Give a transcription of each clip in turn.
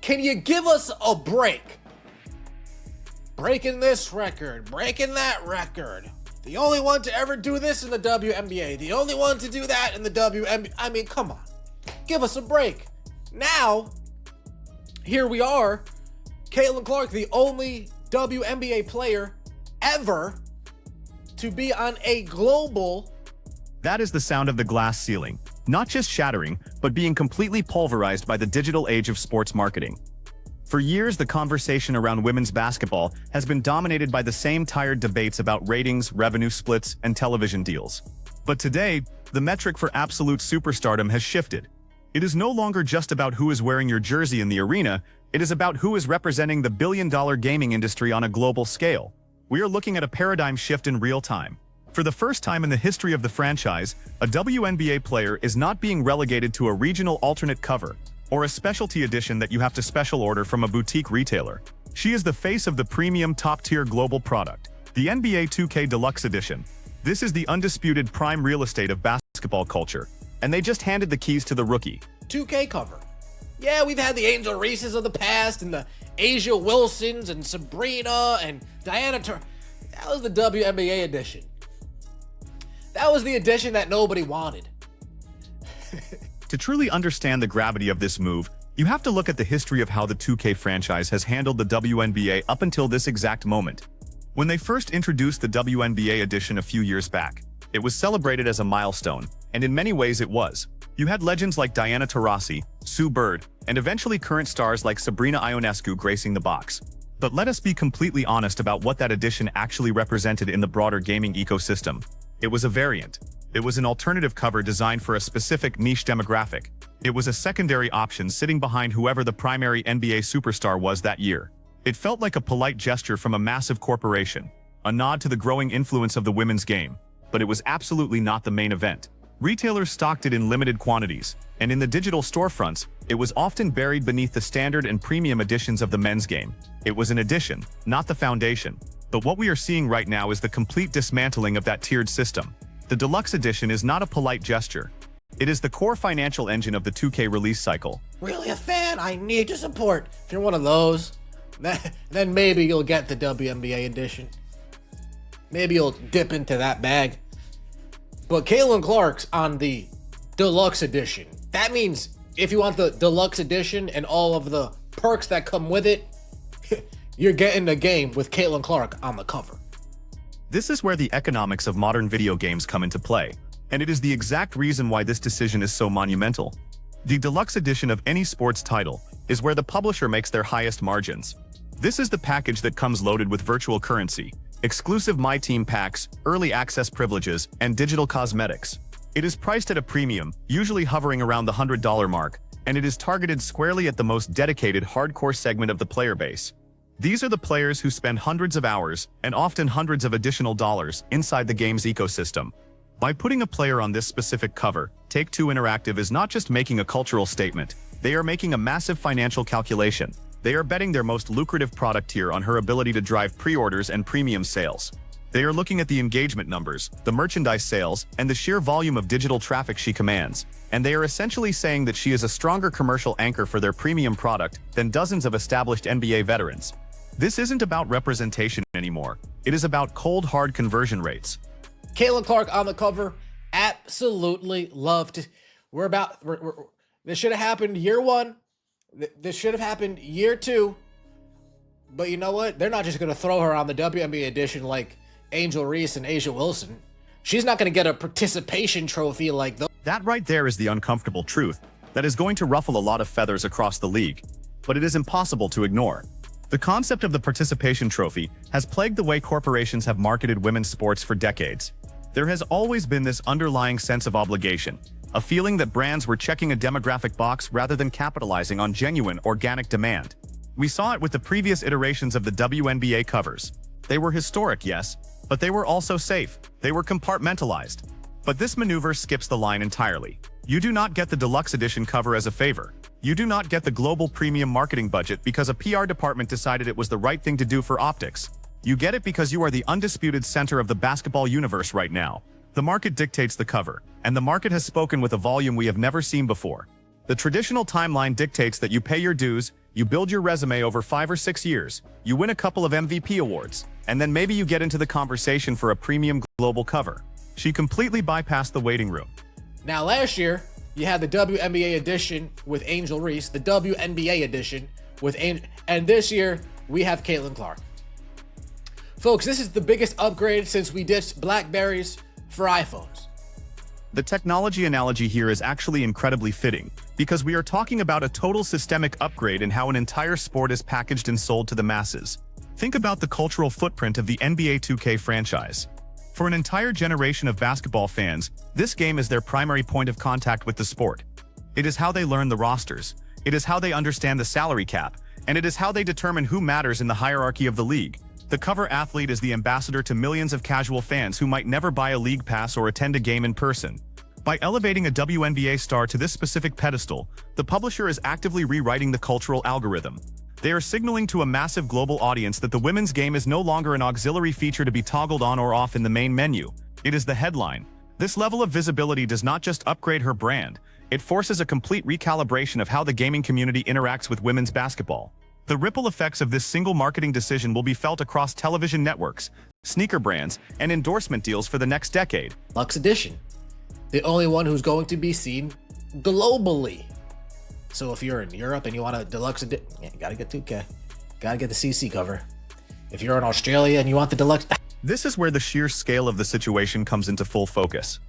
Can you give us a break? Breaking this record, breaking that record. The only one to ever do this in the WNBA. The only one to do that in the WNBA. I mean, come on. Give us a break. Now, here we are. Caitlin Clark, the only WNBA player ever to be on a global... That is the sound of the glass ceiling. Not just shattering, but being completely pulverized by the digital age of sports marketing. For years, the conversation around women's basketball has been dominated by the same tired debates about ratings, revenue splits, and television deals. But today, the metric for absolute superstardom has shifted. It is no longer just about who is wearing your jersey in the arena, it is about who is representing the billion-dollar gaming industry on a global scale. We are looking at a paradigm shift in real time. For the first time in the history of the franchise, a WNBA player is not being relegated to a regional alternate cover, or a specialty edition that you have to special order from a boutique retailer. She is the face of the premium top-tier global product, the NBA 2K Deluxe Edition. This is the undisputed prime real estate of basketball culture, and they just handed the keys to the rookie. 2K cover. Yeah, we've had the Angel Reeses of the past, and the Asia Wilsons, and Sabrina, and Diana Tur. That was the WNBA edition. That was the edition that nobody wanted. To truly understand the gravity of this move, you have to look at the history of how the 2K franchise has handled the WNBA up until this exact moment. When they first introduced the WNBA edition a few years back, it was celebrated as a milestone, and in many ways it was. You had legends like Diana Taurasi, Sue Bird, and eventually current stars like Sabrina Ionescu gracing the box. But let us be completely honest about what that edition actually represented in the broader gaming ecosystem. It was a variant. It was an alternative cover designed for a specific niche demographic. It was a secondary option sitting behind whoever the primary NBA superstar was that year. It felt like a polite gesture from a massive corporation, a nod to the growing influence of the women's game, but it was absolutely not the main event. Retailers stocked it in limited quantities, and in the digital storefronts, it was often buried beneath the standard and premium editions of the men's game. It was an addition, not the foundation. But what we are seeing right now is the complete dismantling of that tiered system. The Deluxe Edition is not a polite gesture. It is the core financial engine of the 2K release cycle. Really a fan? I need your support. If you're one of those, then maybe you'll get the WNBA edition. Maybe you'll dip into that bag. But Caitlin Clark's on the Deluxe Edition. That means if you want the Deluxe Edition and all of the perks that come with it, you're getting the game with Caitlin Clark on the cover. This is where the economics of modern video games come into play, and it is the exact reason why this decision is so monumental. The Deluxe Edition of any sports title is where the publisher makes their highest margins. This is the package that comes loaded with virtual currency, exclusive My Team packs, early access privileges, and digital cosmetics. It is priced at a premium, usually hovering around the $100 mark, and it is targeted squarely at the most dedicated hardcore segment of the player base. These are the players who spend hundreds of hours, and often hundreds of additional dollars, inside the game's ecosystem. By putting a player on this specific cover, Take-Two Interactive is not just making a cultural statement, they are making a massive financial calculation. They are betting their most lucrative product tier on her ability to drive pre-orders and premium sales. They are looking at the engagement numbers, the merchandise sales, and the sheer volume of digital traffic she commands, and they are essentially saying that she is a stronger commercial anchor for their premium product than dozens of established NBA veterans. This isn't about representation anymore. It is about cold, hard conversion rates. Caitlin Clark on the cover, absolutely loved. This should have happened year one. This should have happened year two. But you know what? They're not just going to throw her on the WNBA edition like Angel Reese and Asia Wilson. She's not going to get a participation trophy like those. That right there is the uncomfortable truth that is going to ruffle a lot of feathers across the league. But it is impossible to ignore. The concept of the participation trophy has plagued the way corporations have marketed women's sports for decades. There has always been this underlying sense of obligation, a feeling that brands were checking a demographic box rather than capitalizing on genuine, organic demand. We saw it with the previous iterations of the WNBA covers. They were historic, yes, but they were also safe. They were compartmentalized. But this maneuver skips the line entirely. You do not get the Deluxe Edition cover as a favor. You do not get the global premium marketing budget because a PR department decided it was the right thing to do for optics. You get it because you are the undisputed center of the basketball universe right now. The market dictates the cover, and the market has spoken with a volume we have never seen before. The traditional timeline dictates that you pay your dues, you build your resume over 5 or 6 years, you win a couple of MVP awards, and then maybe you get into the conversation for a premium global cover. She completely bypassed the waiting room. Now, last year, you had the WNBA edition with Angel Reese, the WNBA edition with Angel, and this year, we have Caitlin Clark. Folks, this is the biggest upgrade since we ditched Blackberries for iPhones. The technology analogy here is actually incredibly fitting, because we are talking about a total systemic upgrade in how an entire sport is packaged and sold to the masses. Think about the cultural footprint of the NBA 2K franchise. For an entire generation of basketball fans, this game is their primary point of contact with the sport. It is how they learn the rosters, it is how they understand the salary cap, and it is how they determine who matters in the hierarchy of the league. The cover athlete is the ambassador to millions of casual fans who might never buy a league pass or attend a game in person. By elevating a WNBA star to this specific pedestal, the publisher is actively rewriting the cultural algorithm. They are signaling to a massive global audience that the women's game is no longer an auxiliary feature to be toggled on or off in the main menu. It is the headline. This level of visibility does not just upgrade her brand, it forces a complete recalibration of how the gaming community interacts with women's basketball. The ripple effects of this single marketing decision will be felt across television networks, sneaker brands, and endorsement deals for the next decade. Deluxe Edition, the only one who's going to be seen globally. So if you're in Europe and you want a Deluxe Edition, you gotta get 2K. Gotta get the CC cover. If you're in Australia and you want the Deluxe... This is where the sheer scale of the situation comes into full focus.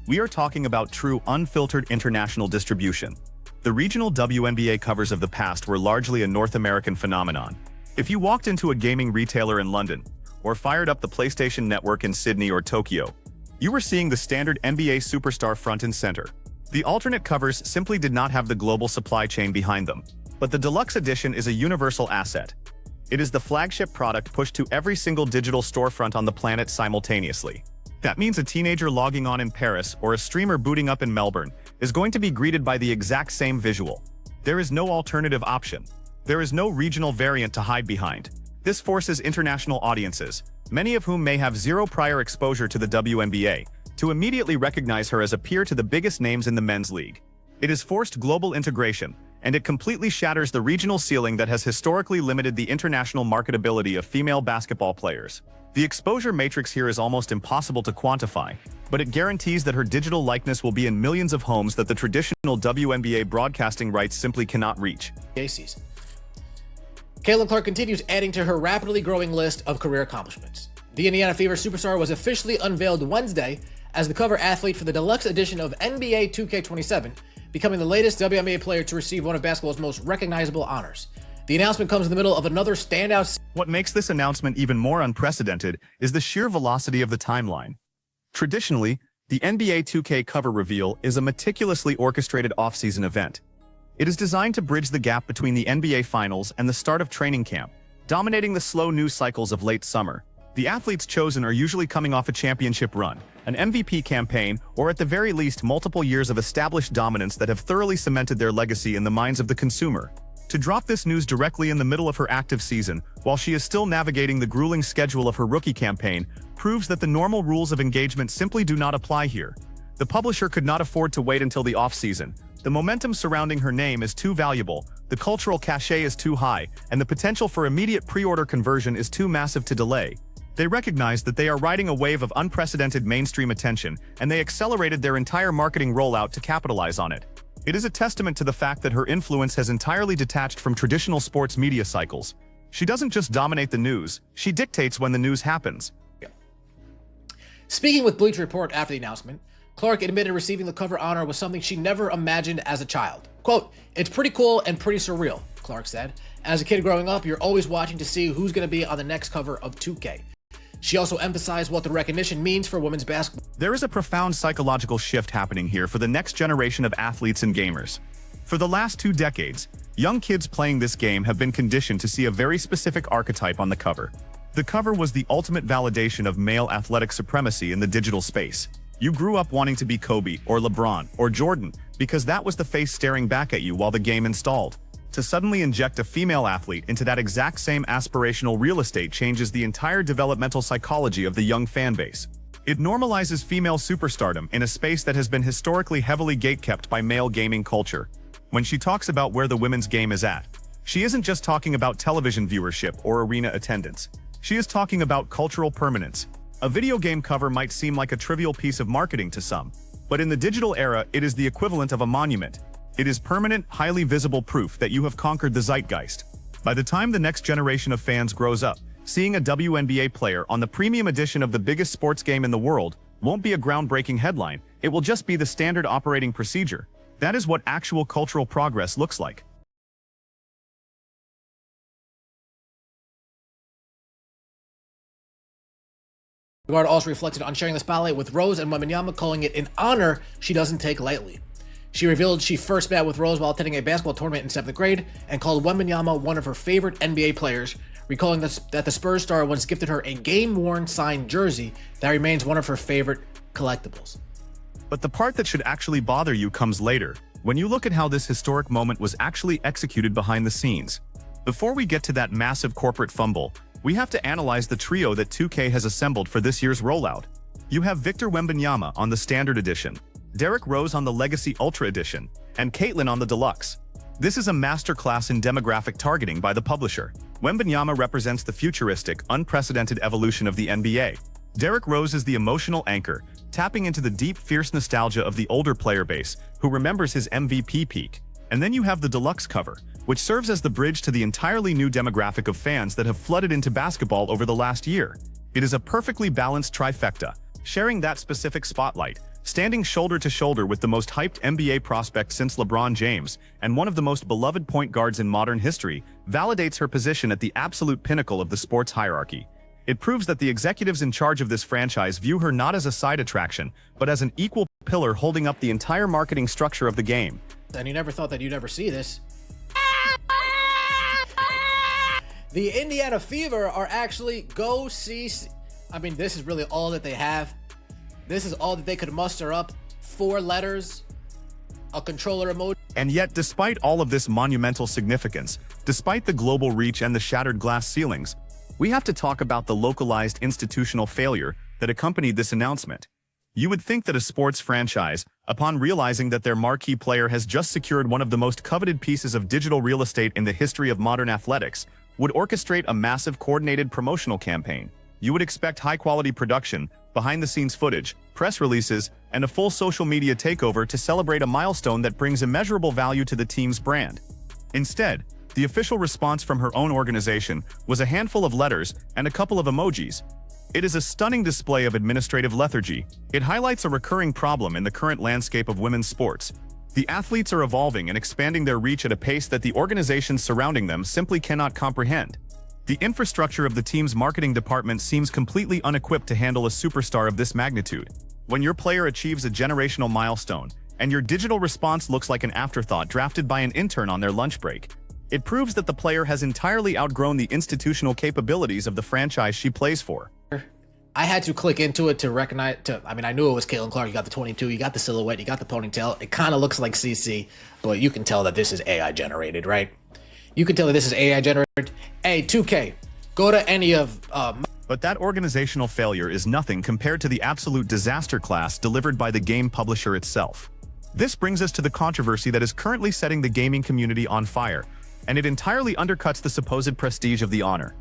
We are talking about true, unfiltered international distribution. The regional WNBA covers of the past were largely a North American phenomenon. If you walked into a gaming retailer in London, or fired up the PlayStation Network in Sydney or Tokyo, you were seeing the standard NBA superstar front and center. The alternate covers simply did not have the global supply chain behind them. But the Deluxe Edition is a universal asset. It is the flagship product pushed to every single digital storefront on the planet simultaneously. That means a teenager logging on in Paris or a streamer booting up in Melbourne is going to be greeted by the exact same visual. There is no alternative option. There is no regional variant to hide behind. This forces international audiences, many of whom may have zero prior exposure to the WNBA, to immediately recognize her as a peer to the biggest names in the men's league. It is forced global integration, and it completely shatters the regional ceiling that has historically limited the international marketability of female basketball players. The exposure matrix here is almost impossible to quantify, but it guarantees that her digital likeness will be in millions of homes that the traditional WNBA broadcasting rights simply cannot reach. Season. Caitlin Clark continues adding to her rapidly growing list of career accomplishments. The Indiana Fever superstar was officially unveiled Wednesday as the cover athlete for the Deluxe Edition of NBA 2K27, becoming the latest WNBA player to receive one of basketball's most recognizable honors. The announcement comes in the middle of another standout. What makes this announcement even more unprecedented is the sheer velocity of the timeline. Traditionally, the NBA 2K cover reveal is a meticulously orchestrated off-season event. It is designed to bridge the gap between the NBA Finals and the start of training camp, dominating the slow news cycles of late summer. The athletes chosen are usually coming off a championship run, an MVP campaign, or at the very least multiple years of established dominance that have thoroughly cemented their legacy in the minds of the consumer. To drop this news directly in the middle of her active season, while she is still navigating the grueling schedule of her rookie campaign, proves that the normal rules of engagement simply do not apply here. The publisher could not afford to wait until the off-season. The momentum surrounding her name is too valuable, the cultural cachet is too high, and the potential for immediate pre-order conversion is too massive to delay. They recognized that they are riding a wave of unprecedented mainstream attention, and they accelerated their entire marketing rollout to capitalize on it. It is a testament to the fact that her influence has entirely detached from traditional sports media cycles. She doesn't just dominate the news, she dictates when the news happens. Speaking with Bleacher Report after the announcement, Clark admitted receiving the cover honor was something she never imagined as a child. Quote, "It's pretty cool and pretty surreal," Clark said. "As a kid growing up, you're always watching to see who's going to be on the next cover of 2K. She also emphasized what the recognition means for women's basketball. There is a profound psychological shift happening here for the next generation of athletes and gamers. For the last 2 decades, young kids playing this game have been conditioned to see a very specific archetype on the cover. The cover was the ultimate validation of male athletic supremacy in the digital space. You grew up wanting to be Kobe or LeBron or Jordan because that was the face staring back at you while the game installed. To suddenly inject a female athlete into that exact same aspirational real estate changes the entire developmental psychology of the young fanbase. It normalizes female superstardom in a space that has been historically heavily gatekept by male gaming culture. when she talks about where the women's game is at. She isn't just talking about television viewership or arena attendance. She is talking about cultural permanence. A video game cover might seem like a trivial piece of marketing to some, but in the digital era, it is the equivalent of a monument. It is permanent, highly visible proof that you have conquered the zeitgeist. By the time the next generation of fans grows up, seeing a WNBA player on the premium edition of the biggest sports game in the world won't be a groundbreaking headline, it will just be the standard operating procedure. That is what actual cultural progress looks like. Guard also reflected on sharing the spotlight with Rose and Wembanyama, calling it an honor she doesn't take lightly. She revealed she first met with Rose while attending a basketball tournament in 7th grade and called Wembanyama one of her favorite NBA players, recalling that the Spurs star once gifted her a game-worn signed jersey that remains one of her favorite collectibles. But the part that should actually bother you comes later, when you look at how this historic moment was actually executed behind the scenes. Before we get to that massive corporate fumble, we have to analyze the trio that 2K has assembled for this year's rollout. You have Victor Wembanyama on the Standard Edition, Derrick Rose on the Legacy Ultra Edition, and Caitlin on the Deluxe. This is a masterclass in demographic targeting by the publisher. Wembanyama represents the futuristic, unprecedented evolution of the NBA. Derrick Rose is the emotional anchor, tapping into the deep, fierce nostalgia of the older player base, who remembers his MVP peak. And then you have the Deluxe cover, which serves as the bridge to the entirely new demographic of fans that have flooded into basketball over the last year. It is a perfectly balanced trifecta, sharing that specific spotlight, standing shoulder to shoulder with the most hyped NBA prospect since LeBron James, and one of the most beloved point guards in modern history, validates her position at the absolute pinnacle of the sports hierarchy. It proves that the executives in charge of this franchise view her not as a side attraction, but as an equal pillar holding up the entire marketing structure of the game. And you never thought that you'd ever see this. The Indiana Fever are actually I mean, this is really all that they have. This is all that they could muster up. 4 letters, a controller emoji. And yet, despite all of this monumental significance, despite the global reach and the shattered glass ceilings, we have to talk about the localized institutional failure that accompanied this announcement. You would think that a sports franchise, upon realizing that their marquee player has just secured one of the most coveted pieces of digital real estate in the history of modern athletics, would orchestrate a massive coordinated promotional campaign. You would expect high-quality production, behind-the-scenes footage, press releases, and a full social media takeover to celebrate a milestone that brings immeasurable value to the team's brand. Instead, the official response from her own organization was a handful of letters and a couple of emojis. It is a stunning display of administrative lethargy. It highlights a recurring problem in the current landscape of women's sports. The athletes are evolving and expanding their reach at a pace that the organizations surrounding them simply cannot comprehend. The infrastructure of the team's marketing department seems completely unequipped to handle a superstar of this magnitude. When your player achieves a generational milestone, and your digital response looks like an afterthought drafted by an intern on their lunch break, it proves that the player has entirely outgrown the institutional capabilities of the franchise she plays for. I had to click into it to recognize, I mean, I knew it was Caitlin Clark. You got the 22, you got the silhouette, you got the ponytail. It kind of looks like CC, but you can tell that this is AI generated, right? You can tell that this is AI generated. Hey, 2K, go to any of... But that organizational failure is nothing compared to the absolute disaster class delivered by the game publisher itself. This brings us to the controversy that is currently setting the gaming community on fire, and it entirely undercuts the supposed prestige of the honor.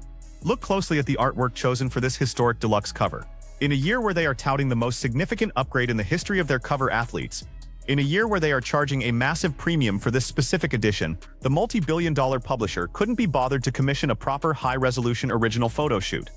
Look closely at the artwork chosen for this historic deluxe cover. In a year where they are touting the most significant upgrade in the history of their cover athletes, in a year where they are charging a massive premium for this specific edition, the multi-billion-dollar publisher couldn't be bothered to commission a proper high-resolution original photo shoot.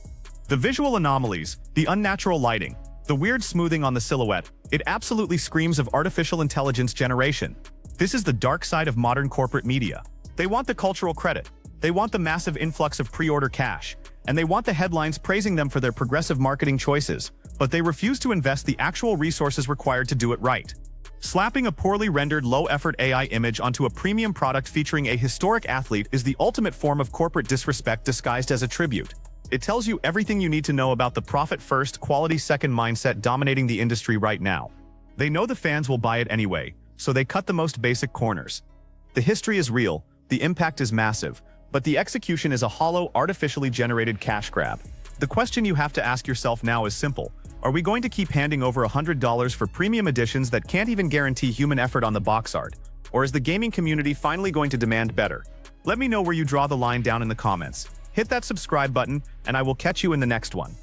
The visual anomalies, the unnatural lighting, the weird smoothing on the silhouette, it absolutely screams of artificial intelligence generation. This is the dark side of modern corporate media. They want the cultural credit, they want the massive influx of pre-order cash, and they want the headlines praising them for their progressive marketing choices, but they refuse to invest the actual resources required to do it right. Slapping a poorly rendered low-effort AI image onto a premium product featuring a historic athlete is the ultimate form of corporate disrespect disguised as a tribute. It tells you everything you need to know about the profit-first, quality-second mindset dominating the industry right now. They know the fans will buy it anyway, so they cut the most basic corners. The history is real, the impact is massive, but the execution is a hollow, artificially generated cash grab. The question you have to ask yourself now is simple. Are we going to keep handing over $100 for premium editions that can't even guarantee human effort on the box art? Or is the gaming community finally going to demand better? Let me know where you draw the line down in the comments. Hit that subscribe button, and I will catch you in the next one.